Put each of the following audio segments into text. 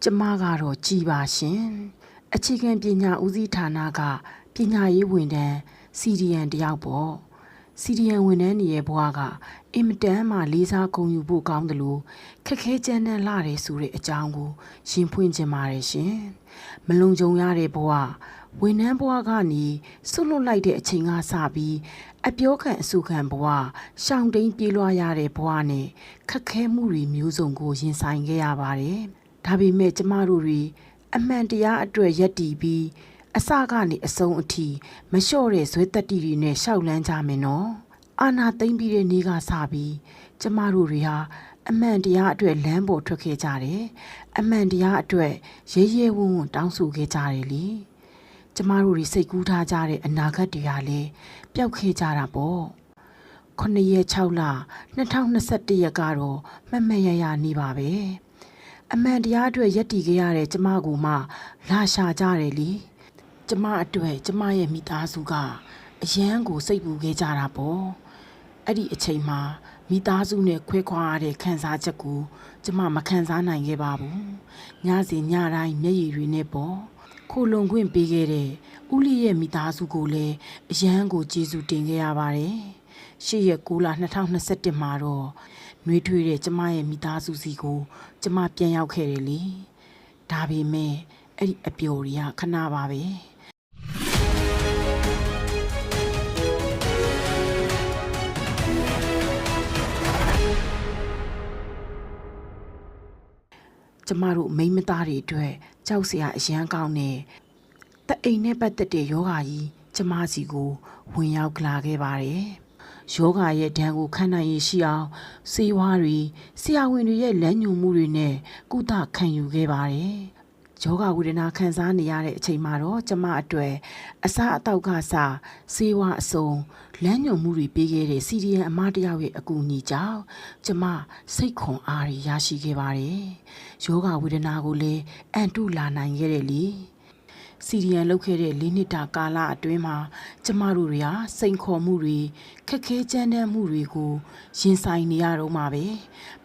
ကျမကတော့ကြည်ပါရှင်အခြေခံပညာဦးစီးဌာနကပညာရေးဝန်ထမ်းစီဒီအန်တယောက်ပေါ့စီဒီအန်ဝန်ထမ်းနေရဲ့ဘဝကအင်မတန်မှလေးစားဂုဏ်ယူဖို့ကောင်းတယ်လို့ခက်ခဲကြမ်းတမ်းလာတယ်ဆိုတဲ့အကြောင်းကိုရှင်းဖွင့်ခြင်းပါတယ်ရှင်မလုံခြုံရတဲ့ဘဝဝန်ထမ်းဘဝကနေဆွလွတ်လိုက်တဲ့အချိန်ကစပြီးအပြောခံအဆူခံဘဝရှောင်တိန်ပြေးလွှားရတဲ့ဘဝနဲ့ခက်ခဲမှုတွေမျိုးစုံကိုရင်ဆိုင်ခဲ့ရပါတယ်ဒါပေမဲ့ကျမတို့တွေအမှန်တရားအတွက်ယက်တည်ပြီးအစကနေအဆုံးအထိမလျှော့တဲ့ဇွဲတက်တီတွေနဲ့ရှောက်လန်းကြမယ်နော်အာနာသိမ့်ပြီးတဲ့နေ့ကစပြီးကျမတို့တွေဟာအမှန်တရားအတွက်လမ်းပေါ်ထွက်ခဲ့ကြတယ်အမှန်တရားအတွက်ရဲရဲဝံ့ဝံ့တောင်းဆိုခဲ့ကြတယ်လေကျမတို့တွေစိတ်ကူးထားကြတဲ့အနာဂတ်တွေဟာလည်းပျောက်ခဲ့ကြတာပေါ့9ရက်6လ2021ရက်ကတော့မှတ်မှတ်ရရနေပါပဲအမှန်တရားအတွက်ယက်တည်ခဲ့ရတဲ့ကျမကိုမှလာရှာကြတယ်လေကျမအတွက်ကျမရဲ့မိသားစုကအယမ်းကိုစိတ်ပူခဲ့ကြတာပေါ့အဲ့ဒီအချိန်မှာမိသားစုနဲ့ခွဲခွာရတဲ့ခံစားချက်ကိုကျမမခံစားနိုင်ခဲ့ပါဘူးညစဉ်ညတိုင်းမျက်ရည်တွေနဲ့ပေါ့ခိုလုံခွင့်ပေးခဲ့တဲ့ဦးလေးရဲ့မိသားစုကိုလည်းအယမ်းကိုကျေးဇူးတင်ခဲ့ရပါတယ်8ရက်9လ2021မှာတော့နှွေးထွေးတဲ့ကျမရဲ့မိသားစုစီကိုကျမပြန်ရောက်ခဲ့တယ်လေဒါပေမဲ့အဲ့ဒီအပျော်တွေကခဏပါပဲကျမတို့မိန်းမသားတွေအတွက်ကြောက်စရာအရန်ကောင်းတဲ့တအိမ်နဲ့ပတ်သက်တဲ့ယောဂါကြီးကျမစီကိုဝင်ရောက်လာခဲ့ပါတယ်ယောဂါရဲ့ဒဏ်ကိုခံနိုင်ရရှိအောင်စေဝါတွေဆရာဝန်တွေရဲ့လမ်းညွှန်မှုတွေနဲ့ကုသခံယူခဲ့ပါတယ်ယောဂဝေဒနာခံစားနေရတဲ့အချိန်မှာတော့ကျမအတွက်အစားအသောက်ကစားစေဝါအစုံလမ်းညွှန်မှုတွေပေးခဲ့တဲ့စီဒီအန်အမတယောက်ရဲ့အကူအညီကြောင့်ကျမစိတ်ခွန်အားရရှိခဲ့ပါတယ်ယောဂဝေဒနာကိုလည်းအန်တုလာနိုင်ခဲ့တယ်လေစီဒီအန်လုပ်ခဲ့တဲ့4နှစ်တာကာလအတွင်းမှာကျမတို့တွေဟာစိန်ခေါ်မှုတွေခက်ခဲကြမ်းတမ်းမှုတွေကိုရင်ဆိုင်နေရတော့မှာပဲ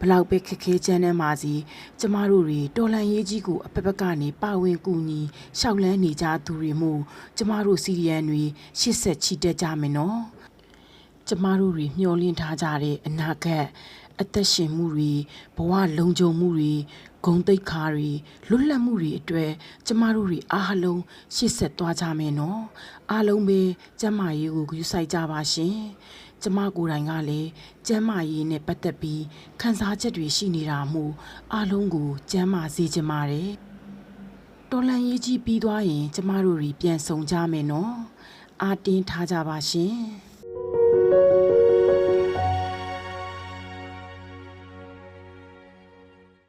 ဘလောက်ပဲခက်ခဲကြမ်းတမ်းပါစီကျမတို့တွေတော်လှန်ရေးကြီးကိုအပက်ပက်ကနေပါဝင်ကူညီရှောက်လန်းနေကြသူတွေမှုကျမတို့စီဒီအန်တွေရှေ့ဆက်ချီတက်ကြမယ်နော်ကျမတို့တွေမျှော်လင့်ထားကြတဲ့အနာဂတ်အသက်ရှင်မှုတွေဘဝလုံခြုံမှုတွေဂုဏ်သိက္ခာတွေလွတ်လပ်မှုတွေအတွက်ကျမတို့တွေအားလုံးရှေ့ဆက်သွားကြမယ်နော်အားလုံးပဲကျမရေးကိုယူဆိုင်ကြပါရှင်ကျမကိုယ်တိုင်ကလည်းကျမရေးနဲ့ပတ်သက်ပြီးခံစားချက်တွေရှိနေတာမို့အားလုံးကိုကျမ်းမာစေချင်ပါတယ်တော်လှန်ရေးကြီးပြီးသွားရင်ကျမတို့တွေပြန်ဆုံကြမယ်နော်အားတင်းထားကြပါရှင်